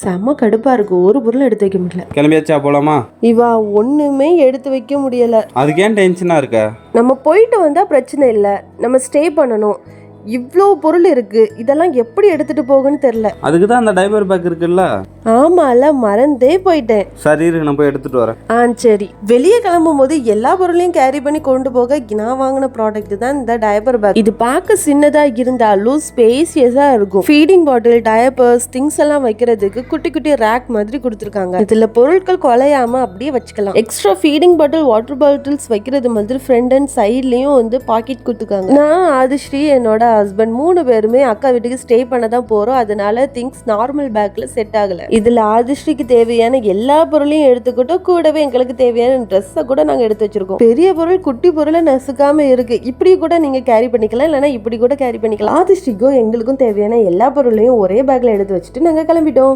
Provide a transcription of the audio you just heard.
செம்ம கடுப்பா இருக்கு. ஒரு பொருள் எடுத்து வைக்க முடியல. கிளம்பியாச்சா போலாமா? இவா ஒண்ணுமே எடுத்து வைக்க முடியல. அதுக்கு ஏன் டென்ஷனா இருக்க? நம்ம போயிட்டு வந்தா பிரச்சனை இல்லை, நம்ம ஸ்டே பண்ணணும். இவ்வளோ பொருள் இருக்கு, இதெல்லாம் எப்படி எடுத்துட்டு போகணும்னு தெரியல. அதுக்கு தான் அந்த டைபர் பேக் இருக்குல்ல. ஆமால, மறந்தே போயிட்டேன். சரி இரு, நான் போய் எடுத்துட்டு வரேன். சரி. வெளியே கிளம்பும் போது எல்லா பொருளையும் கேரி பண்ணி கொண்டு போக நான் வாங்கின ப்ராடக்ட் தான் இந்த டைபர் பேக். இது பார்க்க சின்னதா இருந்தாலும் ஸ்பேசியஸா இருக்கும். ஃபீடிங் பாட்டில், டயப்பர்ஸ், திங்ஸ் எல்லாம் வைக்கிறதுக்கு குட்டி குட்டி ரேக் மாதிரி கொடுத்துருக்காங்க. இதுல பொருட்கள் குலையாம அப்படியே வச்சுக்கலாம். Extra feeding bottle, water bottles வைக்கிறது மாதிரி ஃப்ரண்ட் அண்ட் சைட்லயும் வந்து பாக்கெட் கொடுத்துருக்காங்க. நான் ஆதிஸ்ரீ, என்னோட ஹஸ்பண்ட் 3 பேருமே அக்கா வீட்டுக்கு ஸ்டே பண்ண தான் போறோம். அதனால திங்ஸ் நார்மல் பேக்ல செட் ஆகல. இதுல ஆதிஸ்ரீக்கு தேவையான எல்லா பொருளையும் எடுத்துக்கிட்டோம். கூடவே எங்களுக்கு தேவையான ட்ரெஸ்ஸை கூட நாங்க எடுத்து வச்சிருக்கோம். பெரிய பொருள் குட்டி பொருளை நசுக்காம இருக்கு. இப்படி கூட நீங்க கேரி பண்ணிக்கலாம், இல்லைன்னா இப்படி கூட கேரி பண்ணிக்கலாம். ஆதிஸ்ரீக்கும் எங்களுக்கும் தேவையான எல்லா பொருளையும் ஒரே பேக்ல எடுத்து வச்சுட்டு நாங்க கிளம்பிட்டோம்.